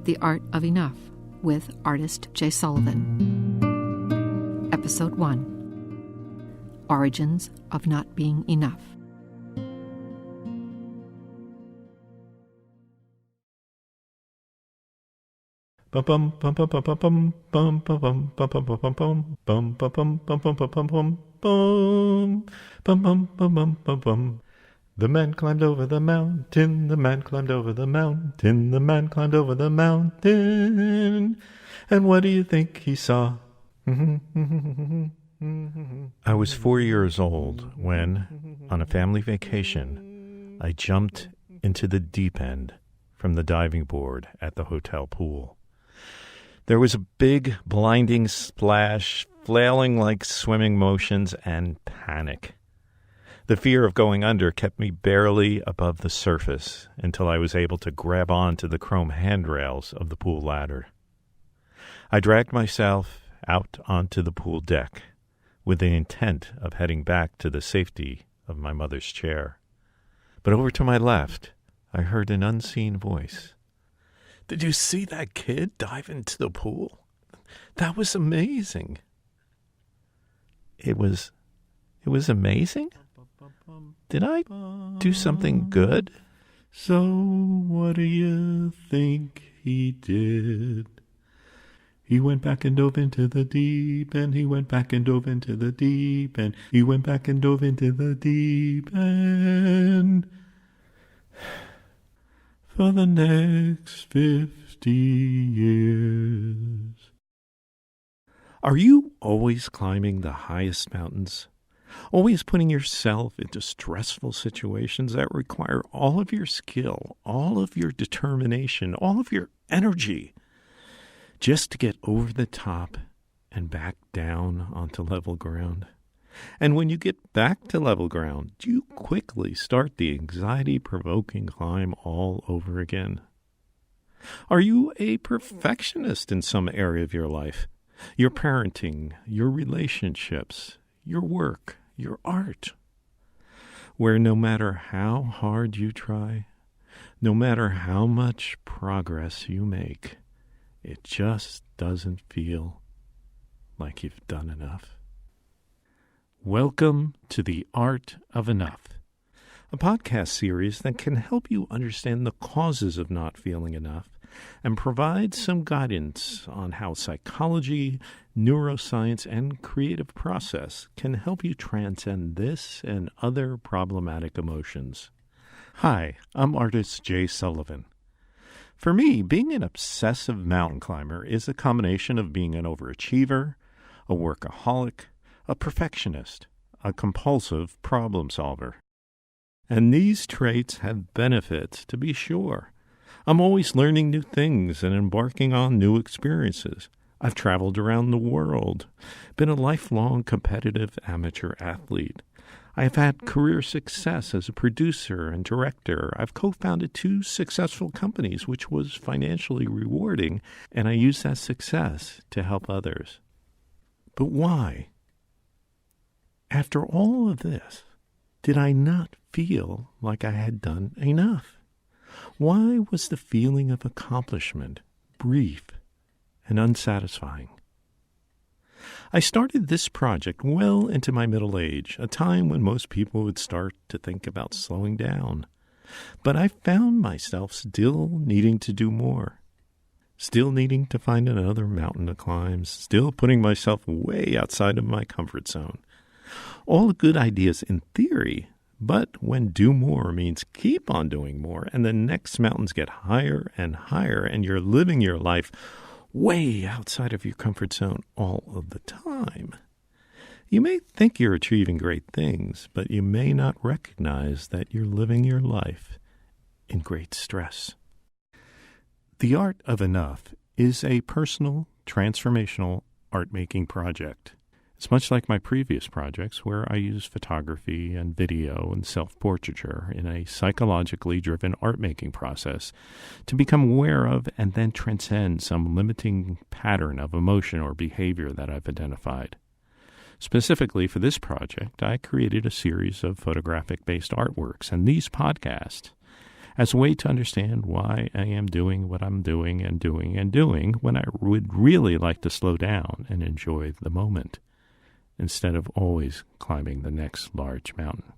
The Art of Enough with artist J. Sullivan. Episode 1. Origins of Not Being Enough. The man climbed over the mountain, the man climbed over the mountain, the man climbed over the mountain, and what do you think he saw? I was 4 years old when, on a family vacation, I jumped into the deep end from the diving board at the hotel pool. There was a big, blinding splash, flailing like swimming motions, and panic. The fear of going under kept me barely above the surface until I was able to grab on to the chrome handrails of the pool ladder. I dragged myself out onto the pool deck with the intent of heading back to the safety of my mother's chair. But over to my left, I heard an unseen voice. "Did you see that kid dive into the pool? That was amazing." It was amazing? Did I do something good? So what do you think he did? He went back and dove into the deep end. He went back and dove into the deep end. He went back and dove into the deep end. For the next 50 years. Are you always climbing the highest mountains? Always putting yourself into stressful situations that require all of your skill, all of your determination, all of your energy, just to get over the top and back down onto level ground. And when you get back to level ground, you quickly start the anxiety-provoking climb all over again. Are you a perfectionist in some area of your life? Your parenting, your relationships, your work, your art, where no matter how hard you try, no matter how much progress you make, it just doesn't feel like you've done enough. Welcome to The Art of Enough, a podcast series that can help you understand the causes of not feeling enough and provide some guidance on how psychology, neuroscience, and creative process can help you transcend this and other problematic emotions. Hi, I'm artist J. Sullivan. For me, being an obsessive mountain climber is a combination of being an overachiever, a workaholic, a perfectionist, a compulsive problem solver. And these traits have benefits, to be sure. I'm always learning new things and embarking on new experiences. I've traveled around the world, been a lifelong competitive amateur athlete. I have had career success as a producer and director. I've co-founded 2 successful companies, which was financially rewarding, and I use that success to help others. But why? After all of this, did I not feel like I had done enough? Why was the feeling of accomplishment brief and unsatisfying? I started this project well into my middle age, a time when most people would start to think about slowing down. But I found myself still needing to do more, still needing to find another mountain to climb, still putting myself way outside of my comfort zone. All good ideas in theory, but when do more means keep on doing more, and the next mountains get higher and higher, and you're living your life way outside of your comfort zone all of the time. You may think you're achieving great things, but you may not recognize that you're living your life in great stress. The Art of Enough is a personal, transformational art-making project. It's much like my previous projects where I use photography and video and self-portraiture in a psychologically driven art-making process to become aware of and then transcend some limiting pattern of emotion or behavior that I've identified. Specifically for this project, I created a series of photographic-based artworks and these podcasts as a way to understand why I am doing what I'm doing and doing and doing when I would really like to slow down and enjoy the moment, instead of always climbing the next large mountain.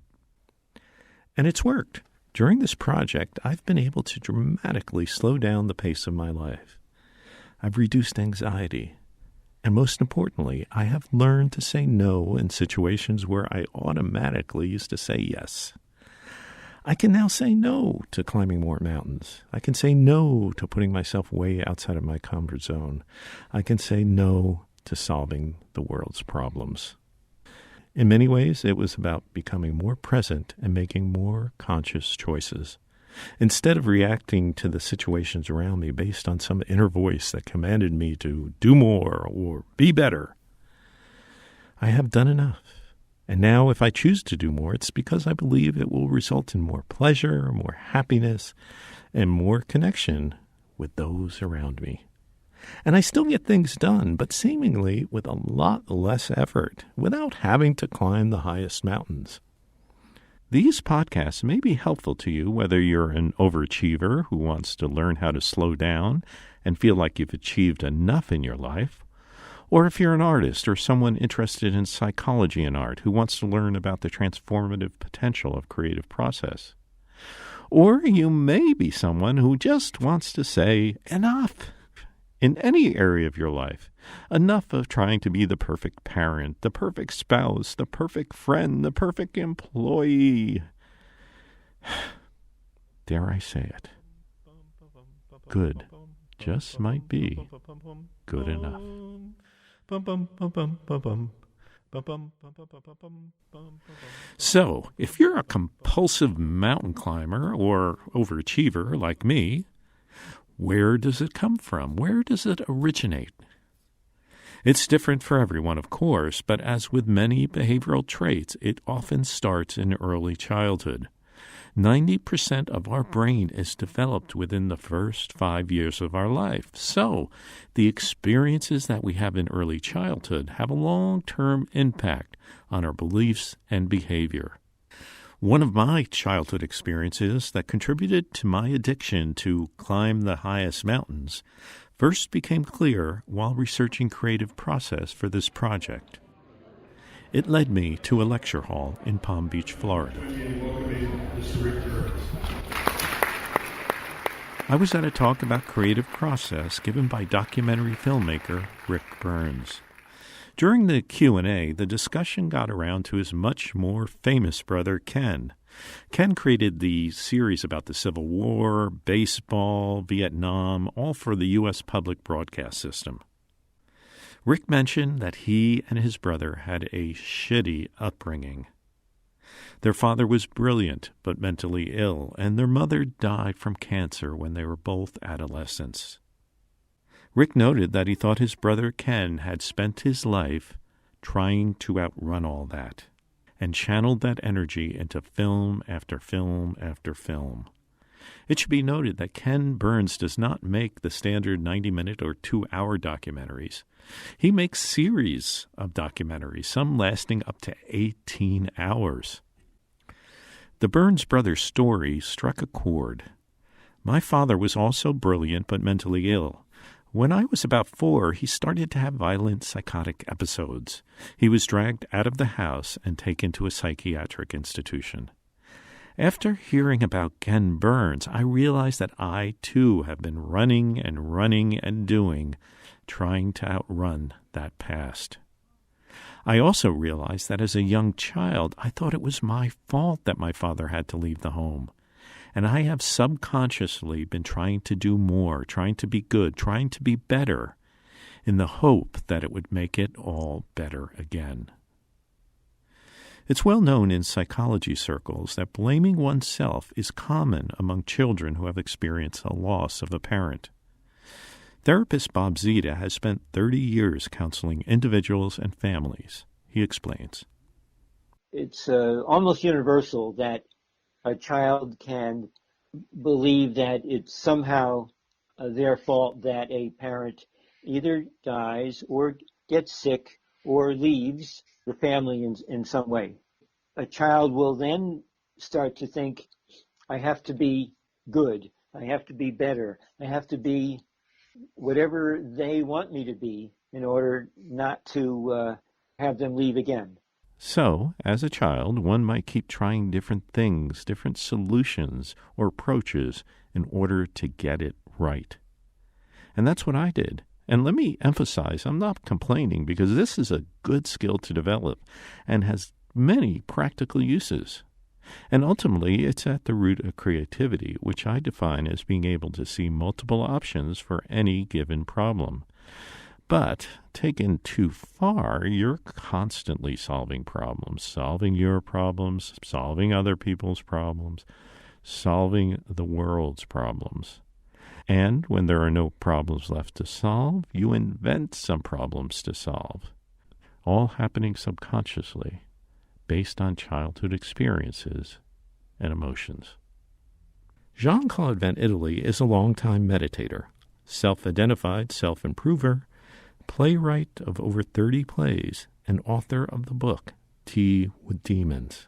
And it's worked. During this project, I've been able to dramatically slow down the pace of my life. I've reduced anxiety. And most importantly, I have learned to say no in situations where I automatically used to say yes. I can now say no to climbing more mountains. I can say no to putting myself way outside of my comfort zone. I can say no to solving the world's problems. In many ways, it was about becoming more present and making more conscious choices. Instead of reacting to the situations around me based on some inner voice that commanded me to do more or be better, I have done enough. And now if I choose to do more, it's because I believe it will result in more pleasure, more happiness, and more connection with those around me. And I still get things done, but seemingly with a lot less effort, without having to climb the highest mountains. These podcasts may be helpful to you whether you're an overachiever who wants to learn how to slow down and feel like you've achieved enough in your life, or if you're an artist or someone interested in psychology and art who wants to learn about the transformative potential of creative process. Or you may be someone who just wants to say enough. In any area of your life, enough of trying to be the perfect parent, the perfect spouse, the perfect friend, the perfect employee. Dare I say it? Good just might be good enough. So, if you're a compulsive mountain climber or overachiever like me, where does it come from? Where does it originate? It's different for everyone, of course, but as with many behavioral traits, it often starts in early childhood. 90% of our brain is developed within the first 5 years of our life. So, the experiences that we have in early childhood have a long-term impact on our beliefs and behavior. One of my childhood experiences that contributed to my addiction to climb the highest mountains first became clear while researching creative process for this project. It led me to a lecture hall in Palm Beach, Florida. I was at a talk about creative process given by documentary filmmaker Rick Burns. During the Q&A, the discussion got around to his much more famous brother, Ken. Ken created the series about the Civil War, baseball, Vietnam, all for the U.S. public broadcast system. Rick mentioned that he and his brother had a shitty upbringing. Their father was brilliant but mentally ill, and their mother died from cancer when they were both adolescents. Rick noted that he thought his brother Ken had spent his life trying to outrun all that, and channeled that energy into film after film after film. It should be noted that Ken Burns does not make the standard 90-minute or 2-hour documentaries. He makes series of documentaries, some lasting up to 18 hours. The Burns brothers' story struck a chord. My father was also brilliant but mentally ill. When I was about 4, he started to have violent psychotic episodes. He was dragged out of the house and taken to a psychiatric institution. After hearing about Ken Burns, I realized that I, too, have been running and doing, trying to outrun that past. I also realized that as a young child, I thought it was my fault that my father had to leave the home. And I have subconsciously been trying to do more, trying to be good, trying to be better, in the hope that it would make it all better again. It's well known in psychology circles that blaming oneself is common among children who have experienced a loss of a parent. Therapist Bob Szita has spent 30 years counseling individuals and families. He explains. It's almost universal that a child can believe that it's somehow their fault that a parent either dies or gets sick or leaves the family in some way. A child will then start to think, I have to be good. I have to be better. I have to be whatever they want me to be in order not to have them leave again. So, as a child, one might keep trying different things, different solutions or approaches in order to get it right. And that's what I did. And let me emphasize, I'm not complaining because this is a good skill to develop and has many practical uses. And ultimately, it's at the root of creativity, which I define as being able to see multiple options for any given problem. But taken too far, you're constantly solving problems, solving your problems, solving other people's problems, solving the world's problems. And when there are no problems left to solve, you invent some problems to solve, all happening subconsciously, based on childhood experiences and emotions. Jean Claude Itallie is a longtime meditator, self-identified self-improver, playwright of over 30 plays, and author of the book, Tea with Demons.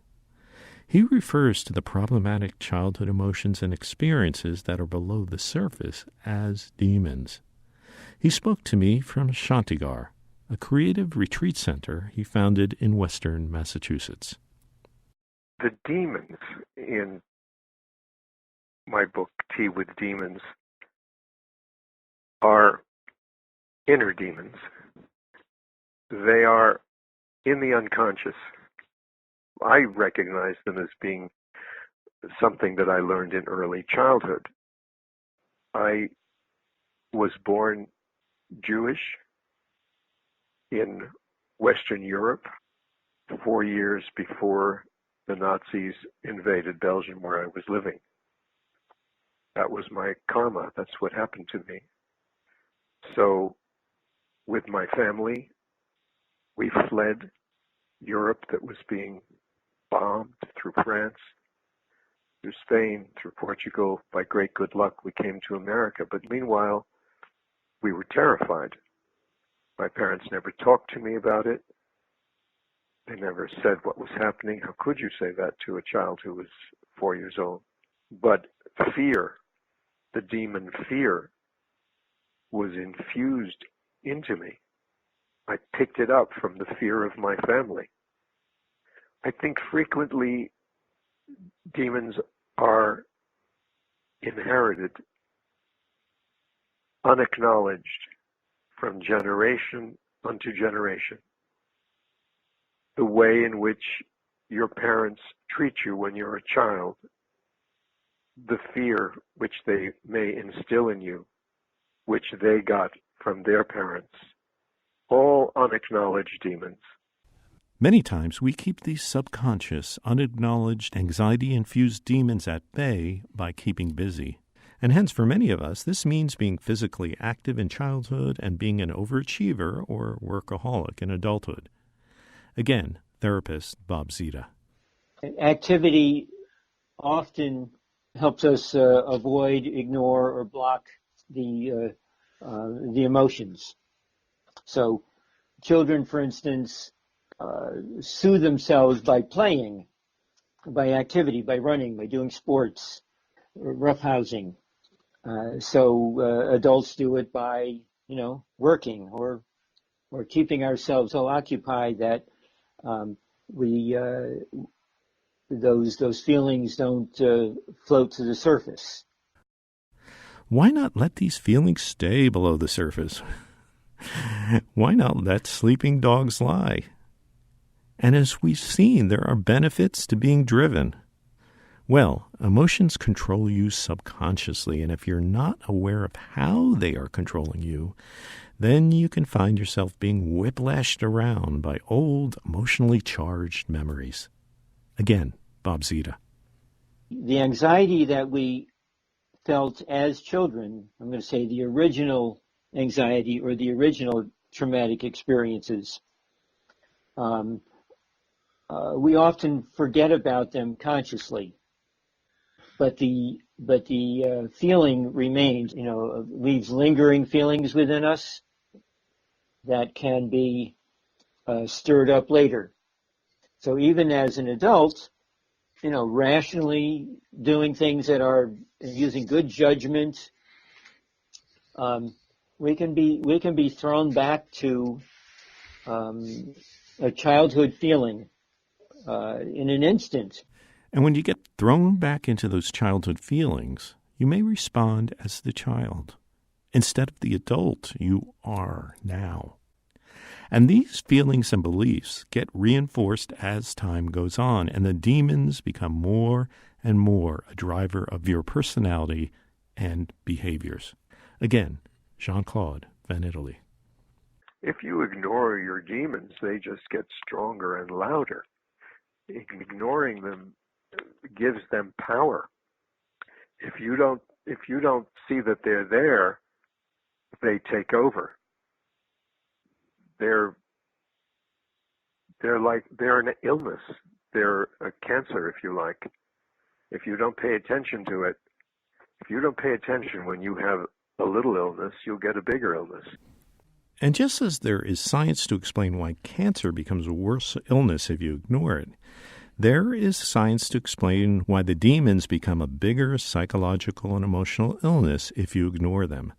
He refers to the problematic childhood emotions and experiences that are below the surface as demons. He spoke to me from Chandigarh, a creative retreat center he founded in western Massachusetts. The demons in my book, Tea with Demons, are inner demons. They are in the unconscious. I recognize them as being something that I learned in early childhood. I was born Jewish in Western Europe 4 years before the Nazis invaded Belgium, where I was living. That was my karma. That's what happened to me. So with my family, we fled Europe that was being bombed through France, through Spain, through Portugal. By great good luck, we came to America. But meanwhile, we were terrified. My parents never talked to me about it. They never said what was happening. How could you say that to a child who was 4 years old? But fear, the demon fear, was infused into me. I picked it up from the fear of my family. I think frequently demons are inherited, unacknowledged, from generation unto generation. The way in which your parents treat you when you're a child, the fear which they may instill in you, which they got from their parents, all unacknowledged demons. Many times we keep these subconscious, unacknowledged, anxiety-infused demons at bay by keeping busy. And hence, for many of us, this means being physically active in childhood and being an overachiever or workaholic in adulthood. Again, therapist Bob Szita. Activity often helps us avoid, ignore, or block the emotions. So children, for instance, soothe themselves by playing, by activity, by running, by doing sports, roughhousing. So adults do it by, working or keeping ourselves so occupied that those feelings don't float to the surface. Why not let these feelings stay below the surface? Why not let sleeping dogs lie? And as we've seen, there are benefits to being driven. Well, emotions control you subconsciously, and if you're not aware of how they are controlling you, then you can find yourself being whiplashed around by old, emotionally charged memories. Again, Bob Szita. The anxiety that we felt as children, I'm going to say the original anxiety or the original traumatic experiences, we often forget about them consciously, but the feeling remains. Leaves lingering feelings within us that can be stirred up later. So even as an adult, rationally doing things that are using good judgment, we can be thrown back to a childhood feeling in an instant. And when you get thrown back into those childhood feelings, you may respond as the child instead of the adult you are now. And these feelings and beliefs get reinforced as time goes on, and the demons become more and more a driver of your personality and behaviors. Again, Jean Claude Itallie. If you ignore your demons, they just get stronger and louder. Ignoring them gives them power. If you don't see that they're there, they take over. They're an illness. They're a cancer, if you like. If you don't pay attention to it, if you don't pay attention when you have a little illness, you'll get a bigger illness. And just as there is science to explain why cancer becomes a worse illness if you ignore it, there is science to explain why the demons become a bigger psychological and emotional illness if you ignore them.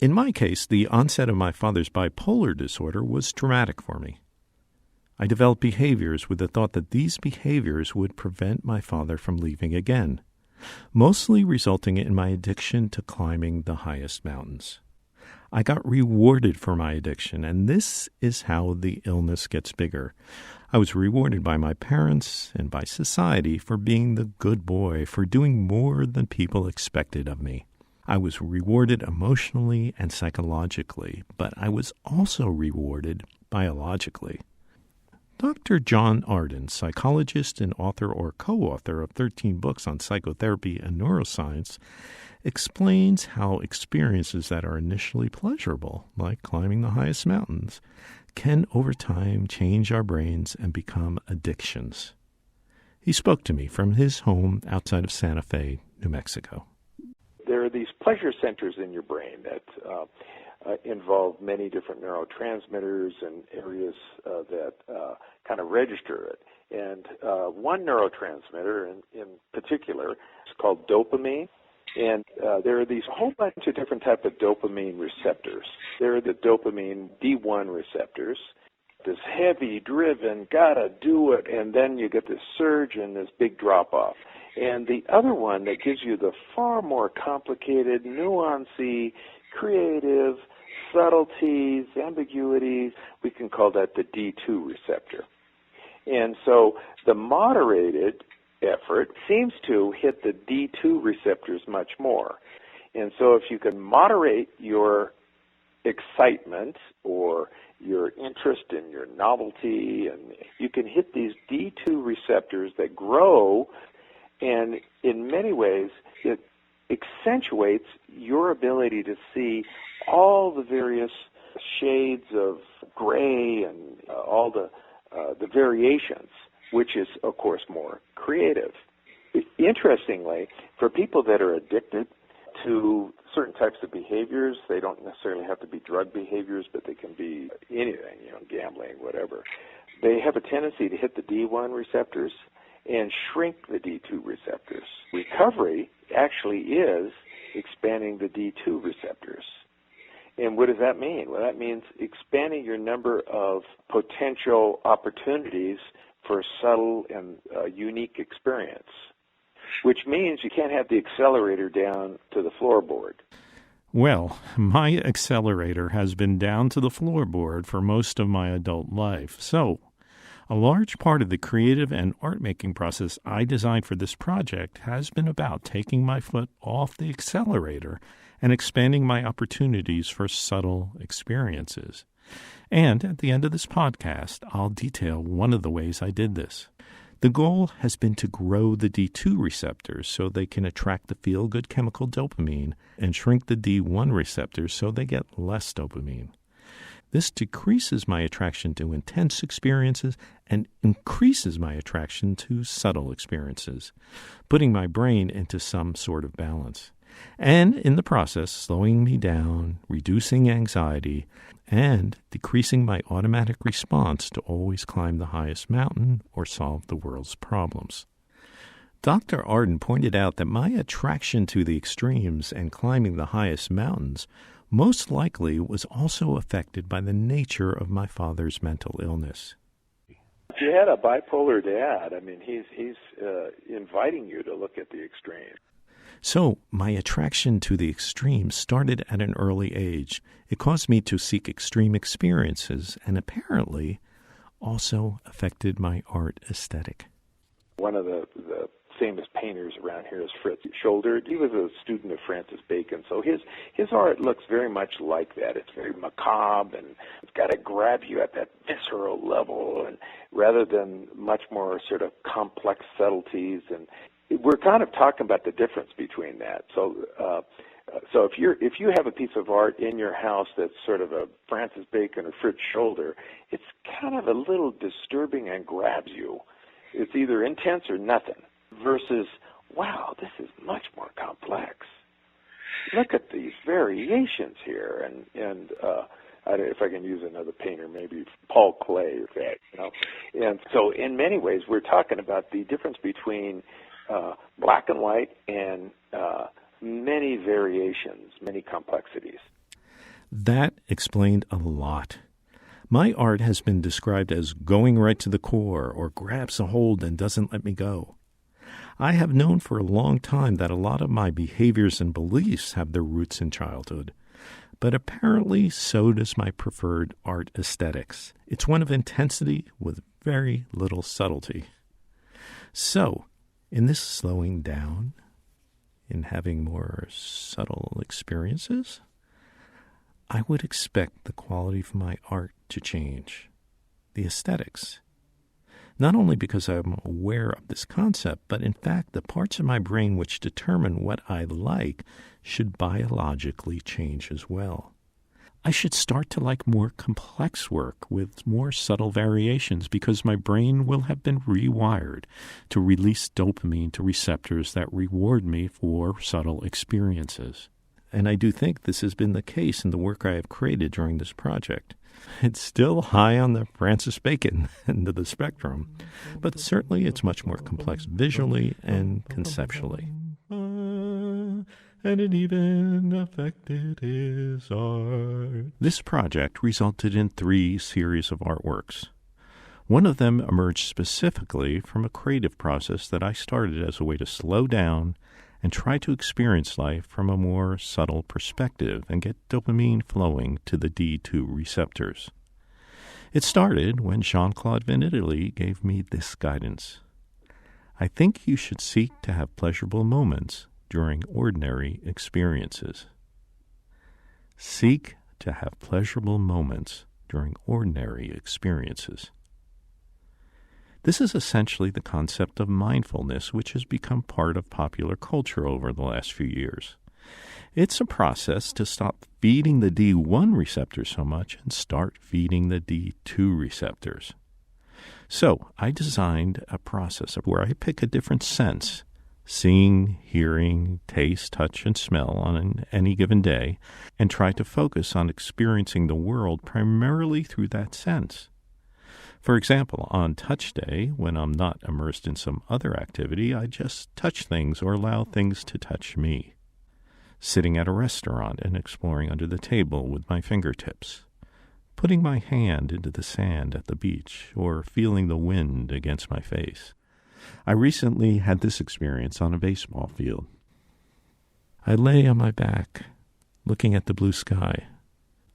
In my case, the onset of my father's bipolar disorder was traumatic for me. I developed behaviors with the thought that these behaviors would prevent my father from leaving again, mostly resulting in my addiction to climbing the highest mountains. I got rewarded for my addiction, and this is how the illness gets bigger. I was rewarded by my parents and by society for being the good boy, for doing more than people expected of me. I was rewarded emotionally and psychologically, but I was also rewarded biologically. Dr. John Arden, psychologist and author or co-author of 13 books on psychotherapy and neuroscience, explains how experiences that are initially pleasurable, like climbing the highest mountains, can over time change our brains and become addictions. He spoke to me from his home outside of Santa Fe, New Mexico. There are these pleasure centers in your brain that involve many different neurotransmitters and areas that kind of register it. And one neurotransmitter in particular is called dopamine. And there are these whole bunch of different types of dopamine receptors. There are the dopamine D1 receptors, this heavy driven, gotta do it, and then you get this surge and this big drop off. And the other one that gives you the far more complicated, nuancy, creative, subtleties, ambiguities, we can call that the D2 receptor. And so the moderated effort seems to hit the D2 receptors much more. And so if you can moderate your excitement or your interest in your novelty, and you can hit these D2 receptors that grow, and in many ways it accentuates your ability to see all the various shades of gray and all the variations, which is, of course, more creative. Interestingly, for people that are addicted to certain types of behaviors, they don't necessarily have to be drug behaviors, but they can be anything, gambling, whatever. They have a tendency to hit the D1 receptors and shrink the D2 receptors. Recovery actually is expanding the D2 receptors. And what does that mean? Well, that means expanding your number of potential opportunities for subtle and unique experience, which means you can't have the accelerator down to the floorboard. Well, my accelerator has been down to the floorboard for most of my adult life. So, a large part of the creative and art-making process I designed for this project has been about taking my foot off the accelerator and expanding my opportunities for subtle experiences. And at the end of this podcast, I'll detail one of the ways I did this. The goal has been to grow the D2 receptors so they can attract the feel-good chemical dopamine and shrink the D1 receptors so they get less dopamine. This decreases my attraction to intense experiences and increases my attraction to subtle experiences, putting my brain into some sort of balance. And in the process, slowing me down, reducing anxiety, and decreasing my automatic response to always climb the highest mountain or solve the world's problems. Dr. Arden pointed out that my attraction to the extremes and climbing the highest mountains most likely was also affected by the nature of my father's mental illness. If you had a bipolar dad, I mean, he's inviting you to look at the extremes. So my attraction to the extremes started at an early age. It caused me to seek extreme experiences and apparently also affected my art aesthetic. One of the famous painters around here is Fritz Scholder. He was a student of Francis Bacon, so his art looks very much like that. It's very macabre, and it's got to grab you at that visceral level, and rather than much more sort of complex subtleties. And we're kind of talking about the difference between that. So if you have a piece of art in your house that's sort of a Francis Bacon or Fritz Scholder, it's kind of a little disturbing and grabs you. It's either intense or nothing. Versus, wow, this is much more complex. Look at these variations here, and if I can use another painter, maybe Paul Klee, And so, in many ways, we're talking about the difference between black and white and many variations, many complexities. That explained a lot. My art has been described as going right to the core or grabs a hold and doesn't let me go. I have known for a long time that a lot of my behaviors and beliefs have their roots in childhood, but apparently so does my preferred art aesthetics. It's one of intensity with very little subtlety. So, in this slowing down, in having more subtle experiences, I would expect the quality of my art to change, the aesthetics. Not only because I'm aware of this concept, but in fact the parts of my brain which determine what I like should biologically change as well. I should start to like more complex work with more subtle variations because my brain will have been rewired to release dopamine to receptors that reward me for subtle experiences. And I do think this has been the case in the work I have created during this project. It's still high on the Francis Bacon end of the spectrum, but certainly it's much more complex visually and conceptually. And it even affected his art. This project resulted in 3 series of artworks. One of them emerged specifically from a creative process that I started as a way to slow down and try to experience life from a more subtle perspective and get dopamine flowing to the D2 receptors. It started when Jean Claude Itallie gave me this guidance. I think you should seek to have pleasurable moments during ordinary experiences. Seek to have pleasurable moments during ordinary experiences. This is essentially the concept of mindfulness, which has become part of popular culture over the last few years. It's a process to stop feeding the D1 receptors so much and start feeding the D2 receptors. So I designed a process where I pick a different sense, seeing, hearing, taste, touch, and smell on any given day, and try to focus on experiencing the world primarily through that sense. For example, on touch day, when I'm not immersed in some other activity, I just touch things or allow things to touch me. Sitting at a restaurant and exploring under the table with my fingertips. Putting my hand into the sand at the beach or feeling the wind against my face. I recently had this experience on a baseball field. I lay on my back, looking at the blue sky.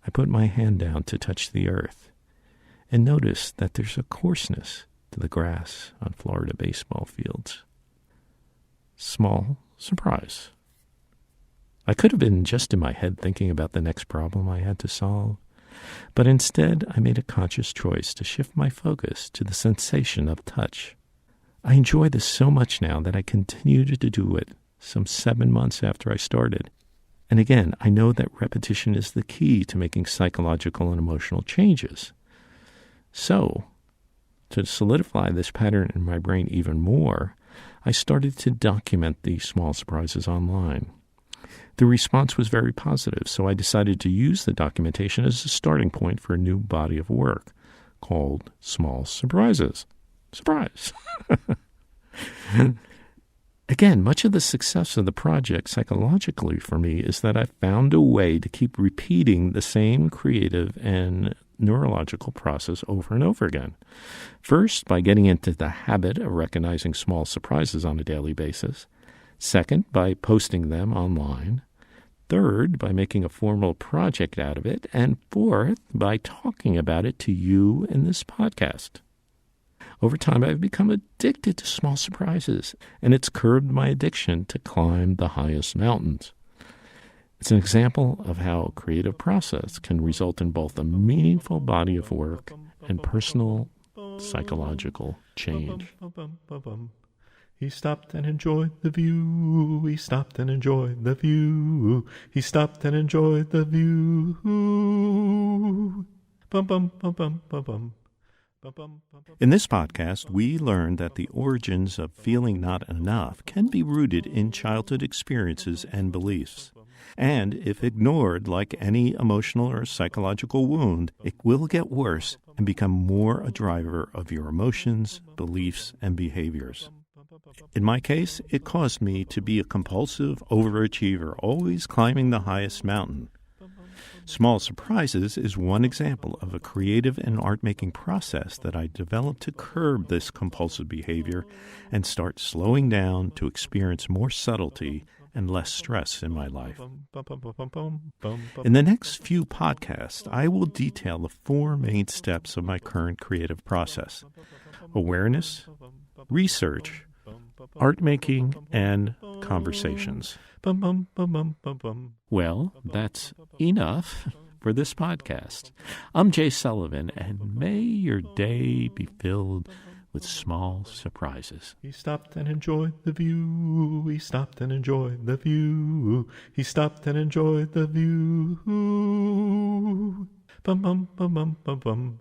I put my hand down to touch the earth. And notice that there's a coarseness to the grass on Florida baseball fields. Small surprise. I could have been just in my head thinking about the next problem I had to solve, but instead I made a conscious choice to shift my focus to the sensation of touch. I enjoy this so much now that I continue to do it some 7 months after I started. And again, I know that repetition is the key to making psychological and emotional changes. So, to solidify this pattern in my brain even more, I started to document these small surprises online. The response was very positive, so I decided to use the documentation as a starting point for a new body of work called Small Surprises. Surprise! Again, much of the success of the project psychologically for me is that I found a way to keep repeating the same creative and neurological process over and over again. First, by getting into the habit of recognizing small surprises on a daily basis. Second, by posting them online. Third, by making a formal project out of it. And fourth, by talking about it to you in this podcast. Over time, I've become addicted to small surprises, and it's curbed my addiction to climb the highest mountains. It's an example of how a creative process can result in both a meaningful body of work and personal psychological change. He stopped and enjoyed the view. He stopped and enjoyed the view. He stopped and enjoyed the view. Bum, bum, bum, bum, bum, bum. In this podcast, we learn that the origins of feeling not enough can be rooted in childhood experiences and beliefs. And if ignored, like any emotional or psychological wound, it will get worse and become more a driver of your emotions, beliefs, and behaviors. In my case, it caused me to be a compulsive overachiever, always climbing the highest mountain. Small Surprises is one example of a creative and art-making process that I developed to curb this compulsive behavior and start slowing down to experience more subtlety and less stress in my life. In the next few podcasts, I will detail the 4 main steps of my current creative process: awareness, research, art-making, and conversations. Well, that's enough for this podcast. I'm Jay Sullivan, and may your day be filled with small surprises. He stopped and enjoyed the view. He stopped and enjoyed the view. He stopped and enjoyed the view. Bum, bum, bum, bum, bum, bum.